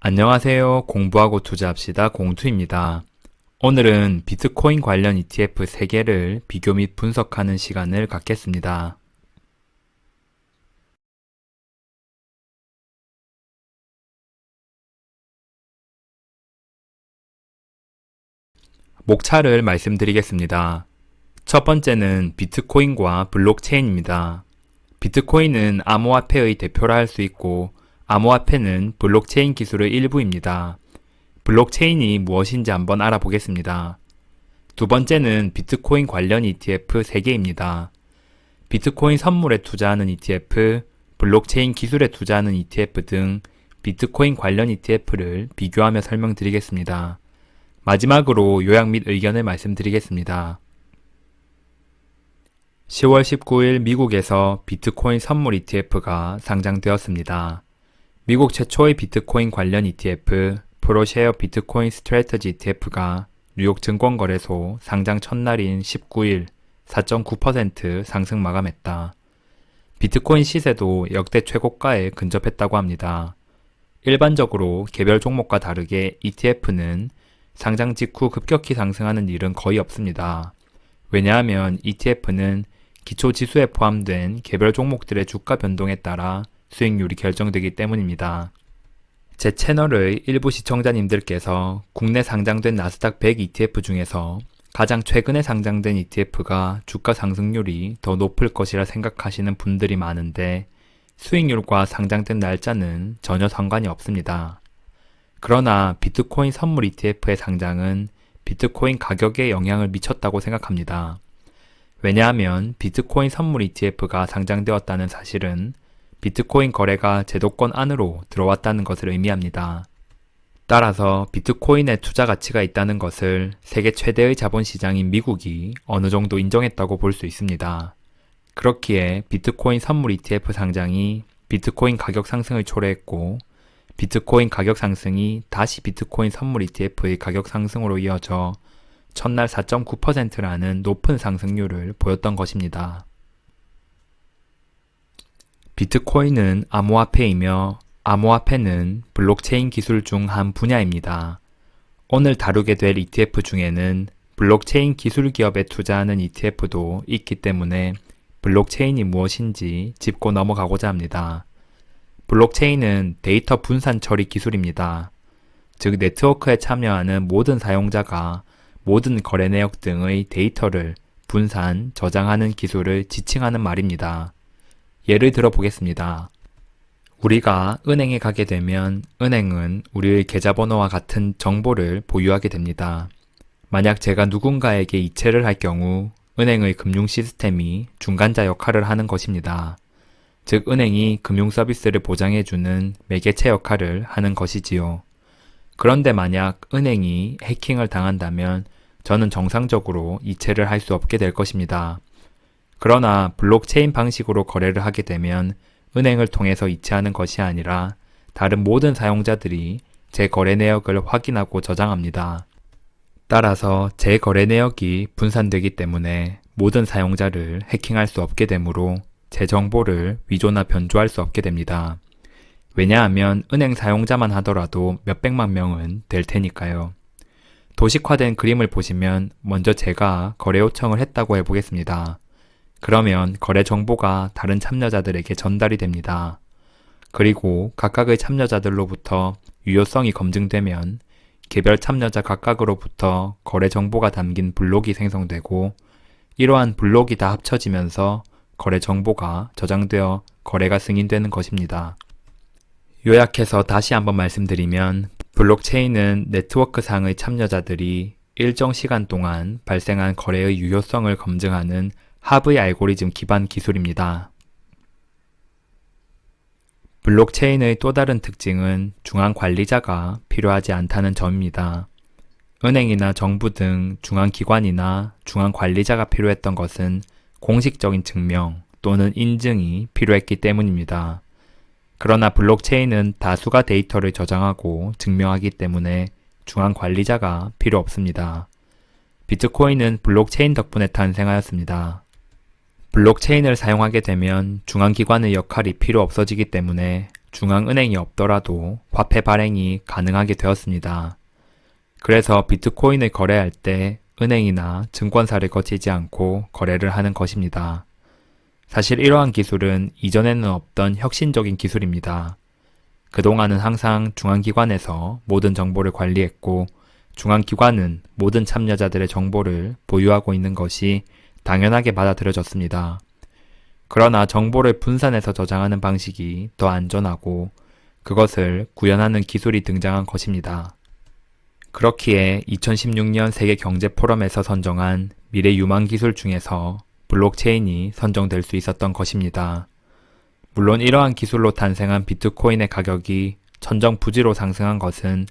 안녕하세요. 공부하고 투자합시다. 공투입니다. 오늘은 비트코인 관련 ETF 3개를 비교 및 분석하는 시간을 갖겠습니다. 목차를 말씀드리겠습니다. 첫 번째는 비트코인과 블록체인입니다. 비트코인은 암호화폐의 대표라 할 수 있고 암호화폐는 블록체인 기술의 일부입니다. 블록체인이 무엇인지 한번 알아보겠습니다. 두 번째는 비트코인 관련 ETF 3개입니다. 비트코인 선물에 투자하는 ETF, 블록체인 기술에 투자하는 ETF 등 비트코인 관련 ETF를 비교하며 설명드리겠습니다. 마지막으로 요약 및 의견을 말씀드리겠습니다. 10월 19일 미국에서 비트코인 선물 ETF가 상장되었습니다. 미국 최초의 비트코인 관련 ETF, 프로쉐어 비트코인 스트래티지 ETF가 뉴욕 증권거래소 상장 첫날인 19일 4.9% 상승 마감했다. 비트코인 시세도 역대 최고가에 근접했다고 합니다. 일반적으로 개별 종목과 다르게 ETF는 상장 직후 급격히 상승하는 일은 거의 없습니다. 왜냐하면 ETF는 기초 지수에 포함된 개별 종목들의 주가 변동에 따라 수익률이 결정되기 때문입니다. 제 채널의 일부 시청자님들께서 국내 상장된 나스닥 100 ETF 중에서 가장 최근에 상장된 ETF가 주가 상승률이 더 높을 것이라 생각하시는 분들이 많은데 수익률과 상장된 날짜는 전혀 상관이 없습니다. 그러나 비트코인 선물 ETF의 상장은 비트코인 가격에 영향을 미쳤다고 생각합니다. 왜냐하면 비트코인 선물 ETF가 상장되었다는 사실은 비트코인 거래가 제도권 안으로 들어왔다는 것을 의미합니다. 따라서 비트코인에 투자 가치가 있다는 것을 세계 최대의 자본시장인 미국이 어느 정도 인정했다고 볼 수 있습니다. 그렇기에 비트코인 선물 ETF 상장이 비트코인 가격 상승을 초래했고 비트코인 가격 상승이 다시 비트코인 선물 ETF의 가격 상승으로 이어져 첫날 4.9%라는 높은 상승률을 보였던 것입니다. 비트코인은 암호화폐이며 암호화폐는 블록체인 기술 중 한 분야입니다. 오늘 다루게 될 ETF 중에는 블록체인 기술 기업에 투자하는 ETF도 있기 때문에 블록체인이 무엇인지 짚고 넘어가고자 합니다. 블록체인은 데이터 분산 처리 기술입니다. 즉 네트워크에 참여하는 모든 사용자가 모든 거래 내역 등의 데이터를 분산, 저장하는 기술을 지칭하는 말입니다. 예를 들어 보겠습니다. 우리가 은행에 가게 되면 은행은 우리의 계좌번호와 같은 정보를 보유하게 됩니다. 만약 제가 누군가에게 이체를 할 경우 은행의 금융 시스템이 중간자 역할을 하는 것입니다. 즉 은행이 금융 서비스를 보장해주는 매개체 역할을 하는 것이지요. 그런데 만약 은행이 해킹을 당한다면 저는 정상적으로 이체를 할 수 없게 될 것입니다. 그러나 블록체인 방식으로 거래를 하게 되면 은행을 통해서 이체하는 것이 아니라 다른 모든 사용자들이 제 거래 내역을 확인하고 저장합니다. 따라서 제 거래 내역이 분산되기 때문에 모든 사용자를 해킹할 수 없게 되므로 제 정보를 위조나 변조할 수 없게 됩니다. 왜냐하면 은행 사용자만 하더라도 몇백만 명은 될 테니까요. 도식화된 그림을 보시면 먼저 제가 거래 요청을 했다고 해보겠습니다. 그러면 거래 정보가 다른 참여자들에게 전달이 됩니다. 그리고 각각의 참여자들로부터 유효성이 검증되면 개별 참여자 각각으로부터 거래 정보가 담긴 블록이 생성되고 이러한 블록이 다 합쳐지면서 거래 정보가 저장되어 거래가 승인되는 것입니다. 요약해서 다시 한번 말씀드리면 블록체인은 네트워크상의 참여자들이 일정 시간 동안 발생한 거래의 유효성을 검증하는 하브의 알고리즘 기반 기술입니다. 블록체인의 또 다른 특징은 중앙 관리자가 필요하지 않다는 점입니다. 은행이나 정부 등 중앙기관이나 중앙 관리자가 필요했던 것은 공식적인 증명 또는 인증이 필요했기 때문입니다. 그러나 블록체인은 다수가 데이터를 저장하고 증명하기 때문에 중앙 관리자가 필요 없습니다. 비트코인은 블록체인 덕분에 탄생하였습니다. 블록체인을 사용하게 되면 중앙기관의 역할이 필요 없어지기 때문에 중앙은행이 없더라도 화폐 발행이 가능하게 되었습니다. 그래서 비트코인을 거래할 때 은행이나 증권사를 거치지 않고 거래를 하는 것입니다. 사실 이러한 기술은 이전에는 없던 혁신적인 기술입니다. 그동안은 항상 중앙기관에서 모든 정보를 관리했고 중앙기관은 모든 참여자들의 정보를 보유하고 있는 것이 당연하게 받아들여졌습니다. 그러나 정보를 분산해서 저장하는 방식이 더 안전하고 그것을 구현하는 기술이 등장한 것입니다. 그렇기에 2016년 세계경제포럼에서 선정한 미래 유망 기술 중에서 블록체인이 선정될 수 있었던 것입니다. 물론 이러한 기술로 탄생한 비트코인의 가격이 천정부지로 상승한 것은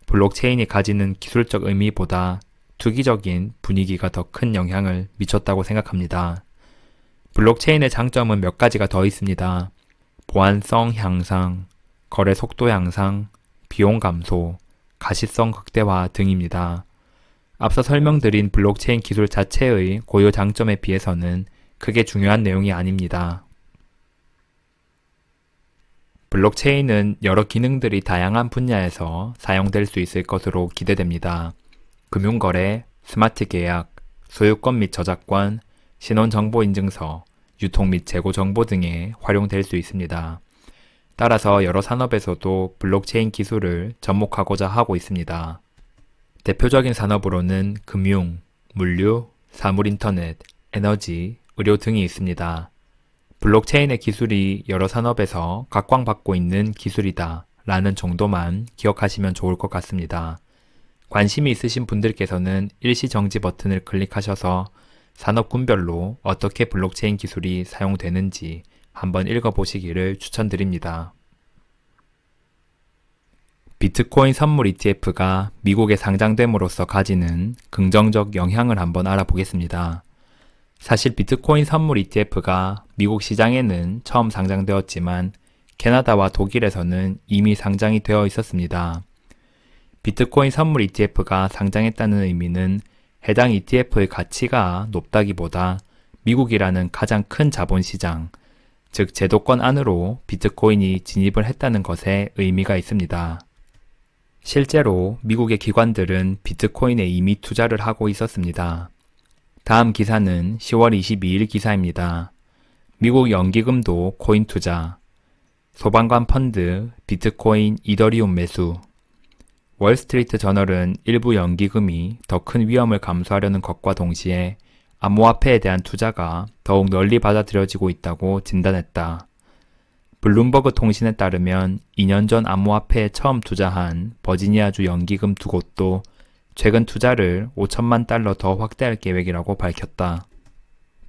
블록체인이 가지는 기술적 의미보다 투기적인 분위기가 더 큰 영향을 미쳤다고 생각합니다. 블록체인의 장점은 몇 가지가 더 있습니다. 보안성 향상, 거래 속도 향상, 비용 감소, 가시성 극대화 등입니다. 앞서 설명드린 블록체인 기술 자체의 고유 장점에 비해서는 크게 중요한 내용이 아닙니다. 블록체인은 여러 기능들이 다양한 분야에서 사용될 수 있을 것으로 기대됩니다. 금융거래, 스마트 계약, 소유권 및 저작권, 신원정보인증서, 유통 및 재고 정보 등에 활용될 수 있습니다. 따라서 여러 산업에서도 블록체인 기술을 접목하고자 하고 있습니다. 대표적인 산업으로는 금융, 물류, 사물인터넷, 에너지, 의료 등이 있습니다. 블록체인의 기술이 여러 산업에서 각광받고 있는 기술이다 라는 정도만 기억하시면 좋을 것 같습니다. 관심이 있으신 분들께서는 일시정지 버튼을 클릭하셔서 산업군별로 어떻게 블록체인 기술이 사용되는지 한번 읽어보시기를 추천드립니다. 비트코인 선물 ETF가 미국에 상장됨으로써 가지는 긍정적 영향을 한번 알아보겠습니다. 사실 비트코인 선물 ETF가 미국 시장에는 처음 상장되었지만 캐나다와 독일에서는 이미 상장이 되어 있었습니다. 비트코인 선물 ETF가 상장했다는 의미는 해당 ETF의 가치가 높다기보다 미국이라는 가장 큰 자본시장, 즉 제도권 안으로 비트코인이 진입을 했다는 것에 의미가 있습니다. 실제로 미국의 기관들은 비트코인에 이미 투자를 하고 있었습니다. 다음 기사는 10월 22일 기사입니다. 미국 연기금도 코인 투자, 소방관 펀드, 비트코인, 이더리움 매수. 월스트리트 저널은 일부 연기금이 더 큰 위험을 감수하려는 것과 동시에 암호화폐에 대한 투자가 더욱 널리 받아들여지고 있다고 진단했다. 블룸버그 통신에 따르면 2년 전 암호화폐에 처음 투자한 버지니아주 연기금 두 곳도 최근 투자를 5천만 달러 더 확대할 계획이라고 밝혔다.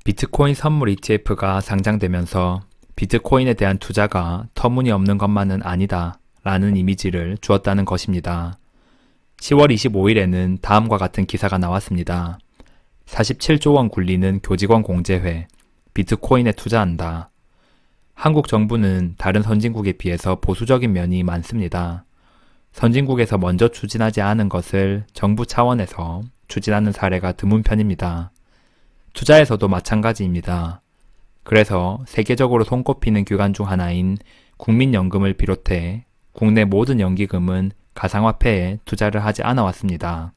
비트코인 선물 ETF가 상장되면서 비트코인에 대한 투자가 터무니없는 것만은 아니다 라는 이미지를 주었다는 것입니다. 10월 25일에는 다음과 같은 기사가 나왔습니다. 47조 원 굴리는 교직원 공제회, 비트코인에 투자한다. 한국 정부는 다른 선진국에 비해서 보수적인 면이 많습니다. 선진국에서 먼저 추진하지 않은 것을 정부 차원에서 추진하는 사례가 드문 편입니다. 투자에서도 마찬가지입니다. 그래서 세계적으로 손꼽히는 기관 중 하나인 국민연금을 비롯해 국내 모든 연기금은 가상화폐에 투자를 하지 않아 왔습니다.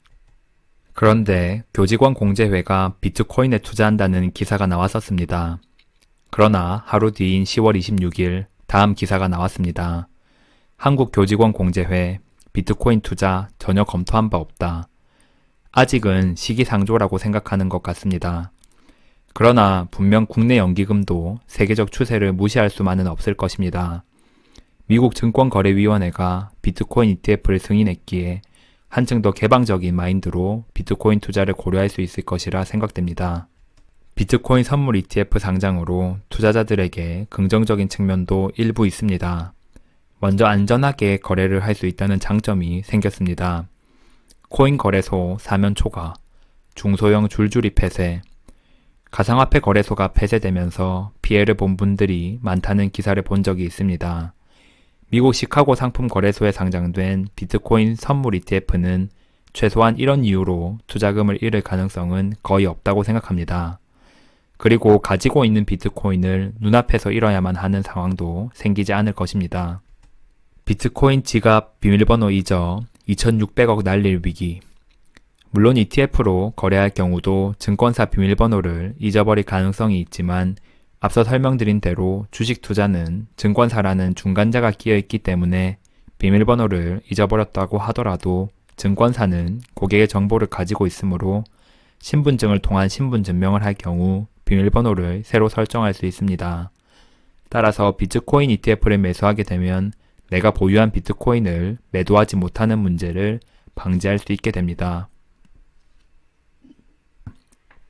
그런데 교직원 공제회가 비트코인에 투자한다는 기사가 나왔었습니다. 그러나 하루 뒤인 10월 26일 다음 기사가 나왔습니다. 한국교직원공제회 비트코인 투자 전혀 검토한 바 없다. 아직은 시기상조라고 생각하는 것 같습니다. 그러나 분명 국내 연기금도 세계적 추세를 무시할 수만은 없을 것입니다. 미국 증권거래위원회가 비트코인 ETF를 승인했기에 한층 더 개방적인 마인드로 비트코인 투자를 고려할 수 있을 것이라 생각됩니다. 비트코인 선물 ETF 상장으로 투자자들에게 긍정적인 측면도 일부 있습니다. 먼저 안전하게 거래를 할 수 있다는 장점이 생겼습니다. 코인 거래소 사면 초과, 중소형 줄줄이 폐쇄, 가상화폐 거래소가 폐쇄되면서 피해를 본 분들이 많다는 기사를 본 적이 있습니다. 미국 시카고 상품 거래소에 상장된 비트코인 선물 ETF는 최소한 이런 이유로 투자금을 잃을 가능성은 거의 없다고 생각합니다. 그리고 가지고 있는 비트코인을 눈앞에서 잃어야만 하는 상황도 생기지 않을 것입니다. 비트코인 지갑 비밀번호 잊어 2600억 날릴 위기. 물론 ETF로 거래할 경우도 증권사 비밀번호를 잊어버릴 가능성이 있지만 앞서 설명드린 대로 주식 투자는 증권사라는 중간자가 끼어 있기 때문에 비밀번호를 잊어버렸다고 하더라도 증권사는 고객의 정보를 가지고 있으므로 신분증을 통한 신분증명을 할 경우 비밀번호를 새로 설정할 수 있습니다. 따라서 비트코인 ETF를 매수하게 되면 내가 보유한 비트코인을 매도하지 못하는 문제를 방지할 수 있게 됩니다.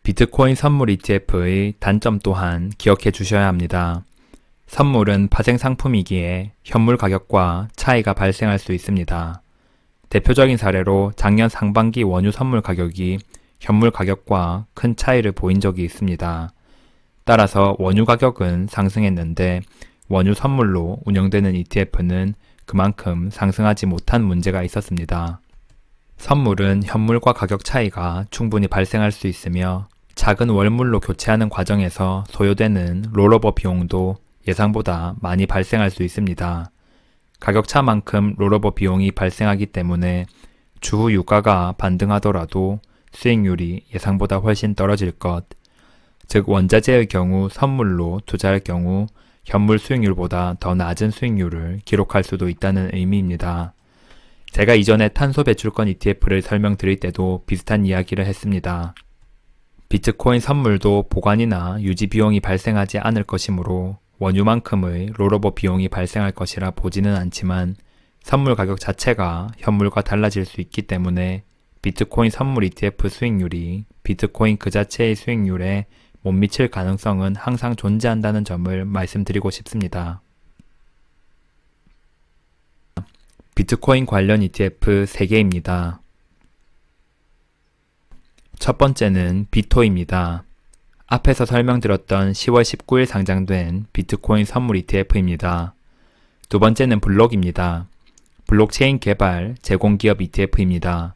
비트코인 선물 ETF의 단점 또한 기억해 주셔야 합니다. 선물은 파생 상품이기에 현물 가격과 차이가 발생할 수 있습니다. 대표적인 사례로 작년 상반기 원유 선물 가격이 현물 가격과 큰 차이를 보인 적이 있습니다. 따라서 원유 가격은 상승했는데 원유 선물로 운영되는 ETF는 그만큼 상승하지 못한 문제가 있었습니다. 선물은 현물과 가격 차이가 충분히 발생할 수 있으며 작은 월물로 교체하는 과정에서 소요되는 롤오버 비용도 예상보다 많이 발생할 수 있습니다. 가격차만큼 롤오버 비용이 발생하기 때문에 추후 유가가 반등하더라도 수익률이 예상보다 훨씬 떨어질 것, 즉 원자재의 경우 선물로 투자할 경우 현물 수익률보다 더 낮은 수익률을 기록할 수도 있다는 의미입니다. 제가 이전에 탄소 배출권 ETF를 설명드릴 때도 비슷한 이야기를 했습니다. 비트코인 선물도 보관이나 유지 비용이 발생하지 않을 것이므로 원유만큼의 롤오버 비용이 발생할 것이라 보지는 않지만 선물 가격 자체가 현물과 달라질 수 있기 때문에 비트코인 선물 ETF 수익률이 비트코인 그 자체의 수익률에 못 미칠 가능성은 항상 존재한다는 점을 말씀드리고 싶습니다. 비트코인 관련 ETF 3개입니다. 첫 번째는 비토입니다. 앞에서 설명드렸던 10월 19일 상장된 비트코인 선물 ETF입니다. 두 번째는 블록입니다. 블록체인 개발 제공기업 ETF입니다.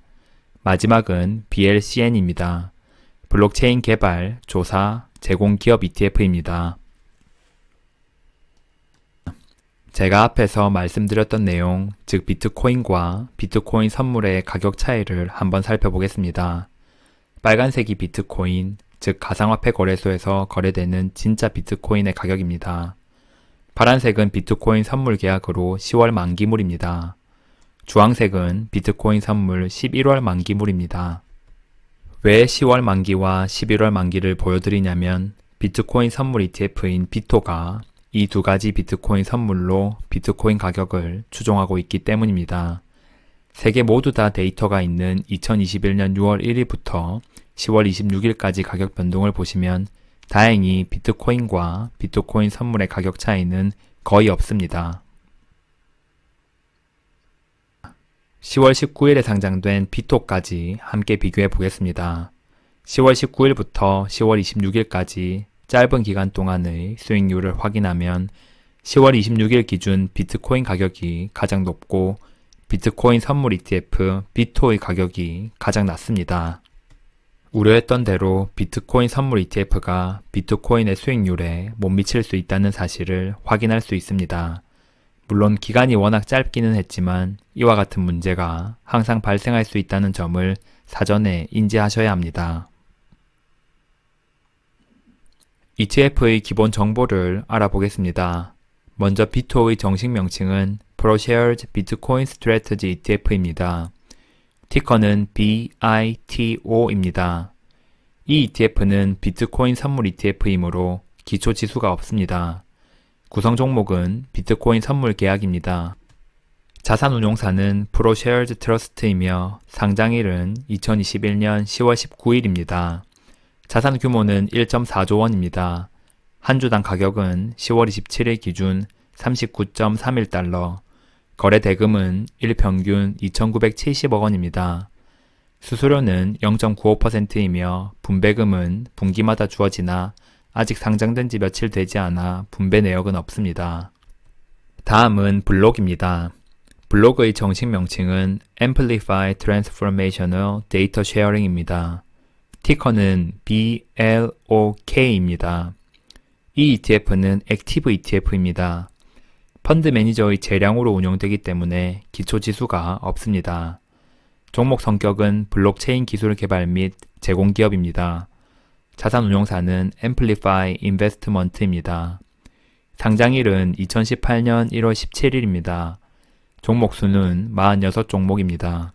마지막은 BLCN입니다. 블록체인 개발, 조사, 제공기업 ETF입니다. 제가 앞에서 말씀드렸던 내용, 즉 비트코인과 비트코인 선물의 가격 차이를 한번 살펴보겠습니다. 빨간색이 비트코인, 즉 가상화폐 거래소에서 거래되는 진짜 비트코인의 가격입니다. 파란색은 비트코인 선물 계약으로 10월 만기물입니다. 주황색은 비트코인 선물 11월 만기물입니다. 왜 10월 만기와 11월 만기를 보여드리냐면 비트코인 선물 ETF인 비토가 이 두 가지 비트코인 선물로 비트코인 가격을 추종하고 있기 때문입니다. 세 개 모두 다 데이터가 있는 2021년 6월 1일부터 10월 26일까지 가격 변동을 보시면 다행히 비트코인과 비트코인 선물의 가격 차이는 거의 없습니다. 10월 19일에 상장된 비토까지 함께 비교해 보겠습니다. 10월 19일부터 10월 26일까지 짧은 기간 동안의 수익률을 확인하면 10월 26일 기준 비트코인 가격이 가장 높고 비트코인 선물 ETF 비토의 가격이 가장 낮습니다. 우려했던 대로 비트코인 선물 ETF가 비트코인의 수익률에 못 미칠 수 있다는 사실을 확인할 수 있습니다. 물론 기간이 워낙 짧기는 했지만 이와 같은 문제가 항상 발생할 수 있다는 점을 사전에 인지하셔야 합니다. ETF의 기본 정보를 알아보겠습니다. 먼저 비토의 정식 명칭은 ProShares Bitcoin Strategy ETF입니다. 티커는 BITO입니다. 이 ETF는 비트코인 선물 ETF이므로 기초 지수가 없습니다. 구성 종목은 비트코인 선물 계약입니다. 자산운용사는 ProShares Trust이며 상장일은 2021년 10월 19일입니다. 자산 규모는 1.4조 원입니다. 한 주당 가격은 10월 27일 기준 39.31달러, 거래 대금은 일평균 2,970억 원입니다. 수수료는 0.95%이며 분배금은 분기마다 주어지나 아직 상장된 지 며칠 되지 않아 분배 내역은 없습니다. 다음은 블록입니다. 블록의 정식 명칭은 Amplify Transformational Data Sharing입니다. 티커는 BLOK입니다. 이 ETF는 액티브 ETF입니다. 펀드 매니저의 재량으로 운용되기 때문에 기초 지수가 없습니다. 종목 성격은 블록체인 기술 개발 및 제공 기업입니다. 자산 운용사는 앰플리파이 인베스트먼트입니다. 상장일은 2018년 1월 17일입니다. 종목 수는 46종목입니다.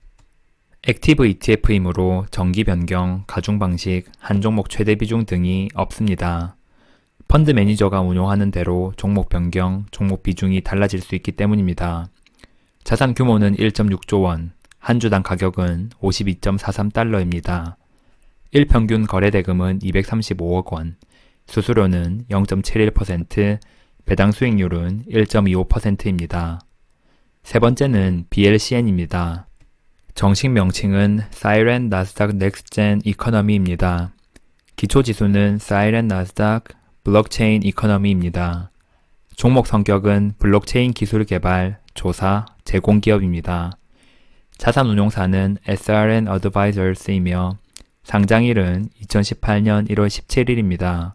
액티브 ETF이므로 정기 변경, 가중 방식, 한 종목 최대 비중 등이 없습니다. 펀드 매니저가 운용하는 대로 종목 변경, 종목 비중이 달라질 수 있기 때문입니다. 자산 규모는 1.6조 원, 한 주당 가격은 52.43달러입니다. 일평균 거래대금은 235억 원, 수수료는 0.71%, 배당 수익률은 1.25%입니다. 세 번째는 BLCN입니다. 정식 명칭은 사이렌 나스닥 넥스트젠 이코노미입니다. 기초 지수는 사이렌 나스닥 블록체인 이코노미입니다. 종목 성격은 블록체인 기술 개발, 조사, 제공 기업입니다. 자산 운용사는 SRN Advisors이며 상장일은 2018년 1월 17일입니다.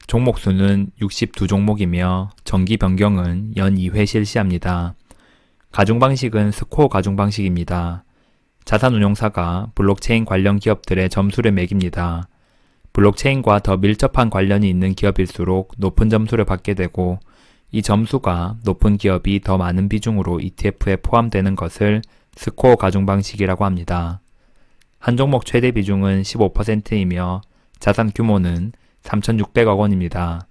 종목 수는 62종목이며 정기 변경은 연 2회 실시합니다. 가중 방식은 스코어 가중 방식입니다. 자산 운용사가 블록체인 관련 기업들의 점수를 매깁니다. 블록체인과 더 밀접한 관련이 있는 기업일수록 높은 점수를 받게 되고 이 점수가 높은 기업이 더 많은 비중으로 ETF에 포함되는 것을 스코어 가중 방식이라고 합니다. 한 종목 최대 비중은 15%이며 자산 규모는 3,600억 원입니다.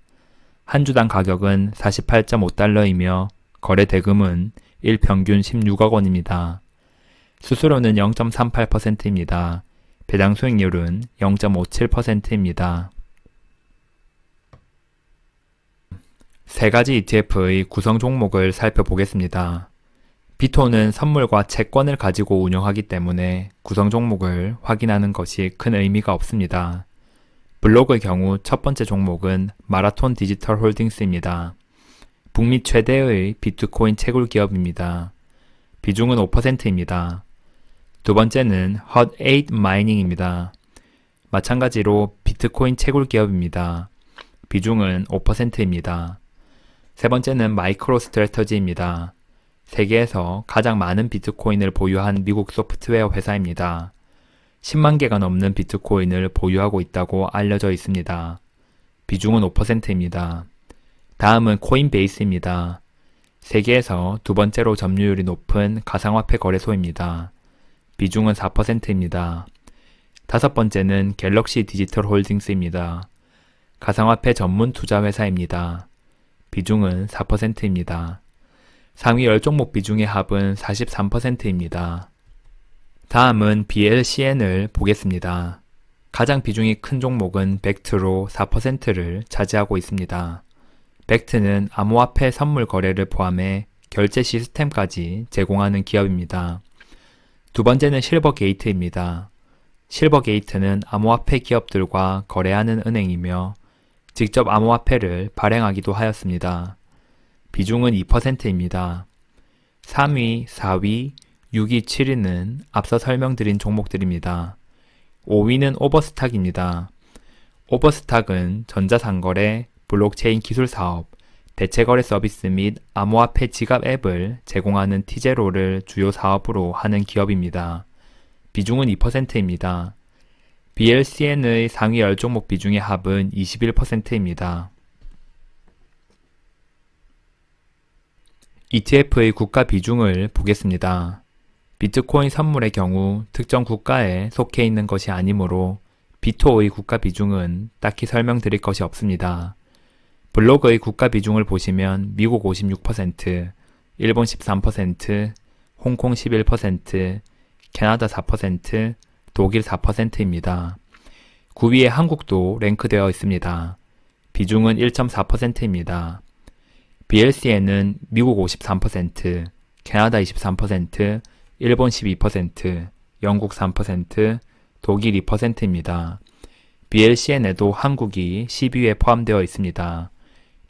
한 주당 가격은 48.5달러이며 거래 대금은 일평균 16억 원입니다. 수수료는 0.38%입니다. 배당 수익률은 0.57%입니다. 세 가지 ETF의 구성 종목을 살펴보겠습니다. 비토는 선물과 채권을 가지고 운영하기 때문에 구성 종목을 확인하는 것이 큰 의미가 없습니다. 블록의 경우 첫 번째 종목은 마라톤 디지털 홀딩스입니다. 북미 최대의 비트코인 채굴 기업입니다. 비중은 5%입니다. 두 번째는 Hut 8 마이닝입니다. 마찬가지로 비트코인 채굴 기업입니다. 비중은 5%입니다. 세 번째는 마이크로 스트래터지입니다. 세계에서 가장 많은 비트코인을 보유한 미국 소프트웨어 회사입니다. 10만 개가 넘는 비트코인을 보유하고 있다고 알려져 있습니다. 비중은 5%입니다. 다음은 코인베이스입니다. 세계에서 두 번째로 점유율이 높은 가상화폐 거래소입니다. 비중은 4%입니다. 다섯 번째는 갤럭시 디지털 홀딩스입니다. 가상화폐 전문 투자 회사입니다. 비중은 4%입니다. 상위 10종목 비중의 합은 43%입니다. 다음은 BLCN을 보겠습니다. 가장 비중이 큰 종목은 벡트로 4%를 차지하고 있습니다. 벡트는 암호화폐 선물 거래를 포함해 결제 시스템까지 제공하는 기업입니다. 두 번째는 실버게이트입니다. 실버게이트는 암호화폐 기업들과 거래하는 은행이며 직접 암호화폐를 발행하기도 하였습니다. 비중은 2%입니다. 3위, 4위, 6위, 7위는 앞서 설명드린 종목들입니다. 5위는 오버스탁입니다. 오버스탁은 전자상거래, 블록체인 기술 사업, 대체거래 서비스 및 암호화폐 지갑 앱을 제공하는 티제로를 주요 사업으로 하는 기업입니다. 비중은 2%입니다. BLCN의 상위 10종목 비중의 합은 21%입니다. ETF의 국가 비중을 보겠습니다. 비트코인 선물의 경우 특정 국가에 속해 있는 것이 아니므로 비토의 국가 비중은 딱히 설명드릴 것이 없습니다. 블록의 국가 비중을 보시면 미국 56%, 일본 13%, 홍콩 11%, 캐나다 4%, 독일 4%입니다. 9위에 한국도 랭크되어 있습니다. 비중은 1.4%입니다. BLCN은 미국 53%, 캐나다 23%, 일본 12%, 영국 3%, 독일 2%입니다. BLCN에도 한국이 10위에 포함되어 있습니다.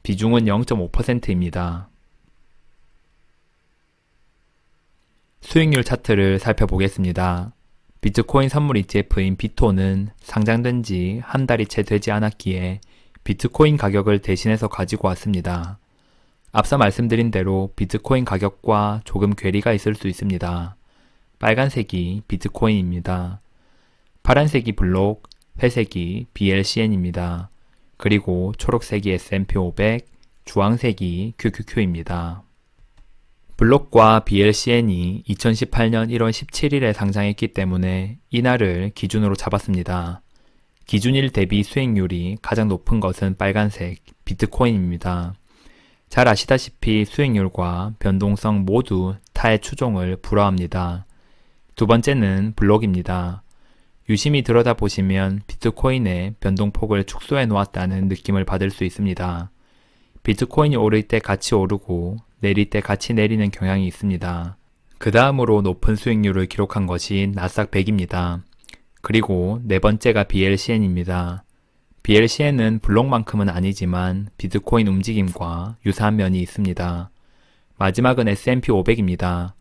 비중은 0.5%입니다. 수익률 차트를 살펴보겠습니다. 비트코인 선물 ETF인 비토는 상장된 지 한 달이 채 되지 않았기에 비트코인 가격을 대신해서 가지고 왔습니다. 앞서 말씀드린 대로 비트코인 가격과 조금 괴리가 있을 수 있습니다. 빨간색이 비트코인입니다. 파란색이 블록, 회색이 BLCN입니다. 그리고 초록색이 S&P 500, 주황색이 QQQ입니다. 블록과 BLCN이 2018년 1월 17일에 상장했기 때문에 이날을 기준으로 잡았습니다. 기준일 대비 수익률이 가장 높은 것은 빨간색 비트코인입니다. 잘 아시다시피 수익률과 변동성 모두 타의 추종을 불허합니다. 두 번째는 블록입니다. 유심히 들여다보시면 비트코인의 변동폭을 축소해 놓았다는 느낌을 받을 수 있습니다. 비트코인이 오를 때 같이 오르고 내릴 때 같이 내리는 경향이 있습니다. 그 다음으로 높은 수익률을 기록한 것이 나스닥 100입니다. 그리고 네 번째가 BLCN입니다. BLCN은 블록만큼은 아니지만 비트코인 움직임과 유사한 면이 있습니다. 마지막은 S&P 500입니다.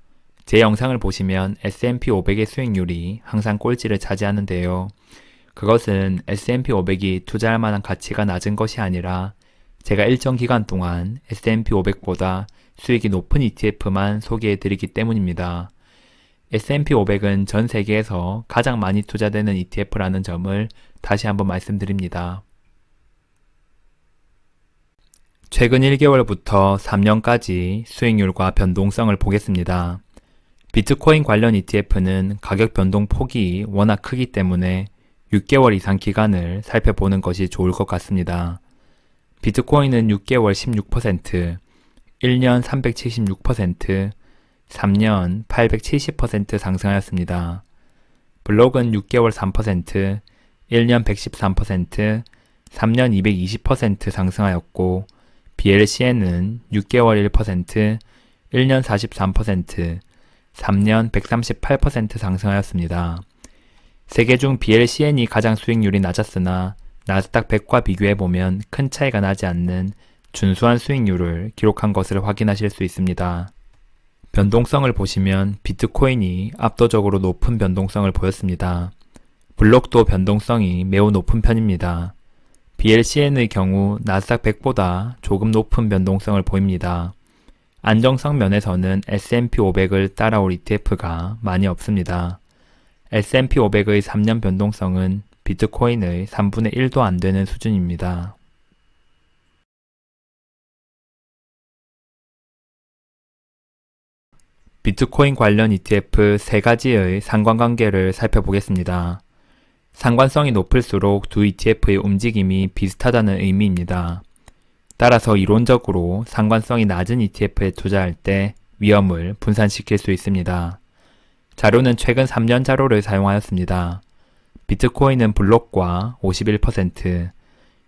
제 영상을 보시면 S&P 500의 수익률이 항상 꼴찌를 차지하는데요. 그것은 S&P 500이 투자할 만한 가치가 낮은 것이 아니라 제가 일정 기간 동안 S&P 500보다 수익이 높은 ETF만 소개해드리기 때문입니다. S&P 500은 전 세계에서 가장 많이 투자되는 ETF라는 점을 다시 한번 말씀드립니다. 최근 1개월부터 3년까지 수익률과 변동성을 보겠습니다. 비트코인 관련 ETF는 가격 변동폭이 워낙 크기 때문에 6개월 이상 기간을 살펴보는 것이 좋을 것 같습니다. 비트코인은 6개월 16%, 1년 376%, 3년 870% 상승하였습니다. 블록은 6개월 3%, 1년 113%, 3년 220% 상승하였고 BLCN은 6개월 1%, 1년 43%, 3년 138% 상승하였습니다. 세계 중 BLCN이 가장 수익률이 낮았으나 나스닥 100과 비교해보면 큰 차이가 나지 않는 준수한 수익률을 기록한 것을 확인하실 수 있습니다. 변동성을 보시면 비트코인이 압도적으로 높은 변동성을 보였습니다. 블록도 변동성이 매우 높은 편입니다. BLCN의 경우 나스닥 100보다 조금 높은 변동성을 보입니다. 안정성 면에서는 S&P 500을 따라올 ETF가 많이 없습니다. S&P 500의 3년 변동성은 비트코인의 3분의 1도 안 되는 수준입니다. 비트코인 관련 ETF 3가지의 상관관계를 살펴보겠습니다. 상관성이 높을수록 두 ETF의 움직임이 비슷하다는 의미입니다. 따라서 이론적으로 상관성이 낮은 ETF에 투자할 때 위험을 분산시킬 수 있습니다. 자료는 최근 3년 자료를 사용하였습니다. 비트코인은 블록과 51%,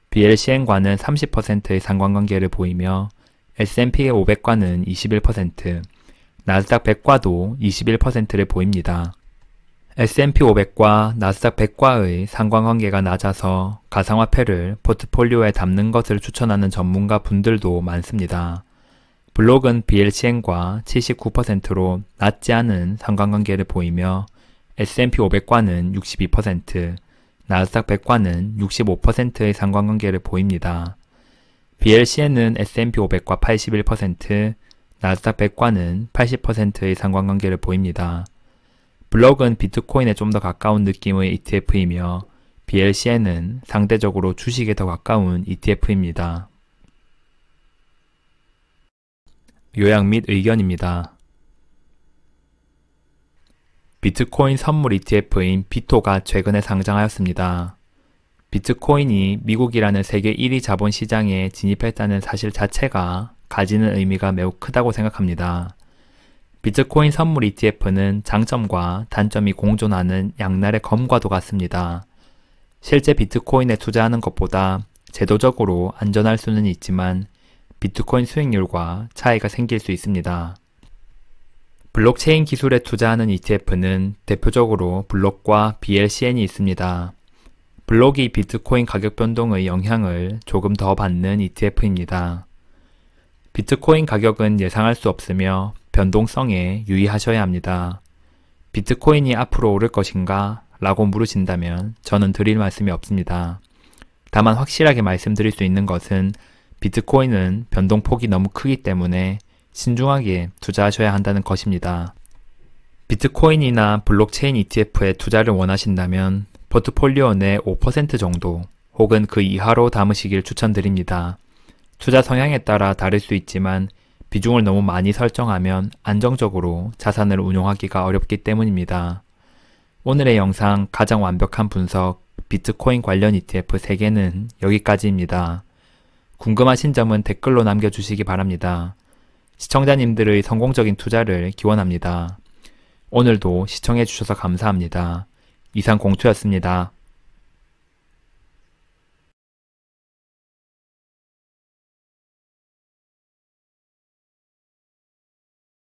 BLCN과는 30%의 상관관계를 보이며 S&P 500과는 21%, 나스닥 100과도 21%를 보입니다. S&P 500과 나스닥 100과의 상관관계가 낮아서 가상화폐를 포트폴리오에 담는 것을 추천하는 전문가 분들도 많습니다. 블록은 BLCN과 79%로 낮지 않은 상관관계를 보이며 S&P 500과는 62%, 나스닥 100과는 65%의 상관관계를 보입니다. BLCN은 S&P 500과 81%, 나스닥 100과는 80%의 상관관계를 보입니다. 블록은 비트코인에 좀 더 가까운 느낌의 ETF이며 BLCN은 상대적으로 주식에 더 가까운 ETF입니다. 요약 및 의견입니다. 비트코인 선물 ETF인 비토가 최근에 상장하였습니다. 비트코인이 미국이라는 세계 1위 자본시장에 진입했다는 사실 자체가 가지는 의미가 매우 크다고 생각합니다. 비트코인 선물 ETF는 장점과 단점이 공존하는 양날의 검과도 같습니다. 실제 비트코인에 투자하는 것보다 제도적으로 안전할 수는 있지만 비트코인 수익률과 차이가 생길 수 있습니다. 블록체인 기술에 투자하는 ETF는 대표적으로 블록과 BLCN이 있습니다. 블록이 비트코인 가격 변동의 영향을 조금 더 받는 ETF입니다. 비트코인 가격은 예상할 수 없으며 변동성에 유의하셔야 합니다. 비트코인이 앞으로 오를 것인가? 라고 물으신다면 저는 드릴 말씀이 없습니다. 다만 확실하게 말씀드릴 수 있는 것은 비트코인은 변동폭이 너무 크기 때문에 신중하게 투자하셔야 한다는 것입니다. 비트코인이나 블록체인 ETF에 투자를 원하신다면 포트폴리오 내 5% 정도 혹은 그 이하로 담으시길 추천드립니다. 투자 성향에 따라 다를 수 있지만 비중을 너무 많이 설정하면 안정적으로 자산을 운용하기가 어렵기 때문입니다. 오늘의 영상 가장 완벽한 분석 비트코인 관련 ETF 3개는 여기까지입니다. 궁금하신 점은 댓글로 남겨주시기 바랍니다. 시청자님들의 성공적인 투자를 기원합니다. 오늘도 시청해주셔서 감사합니다. 이상 공투였습니다.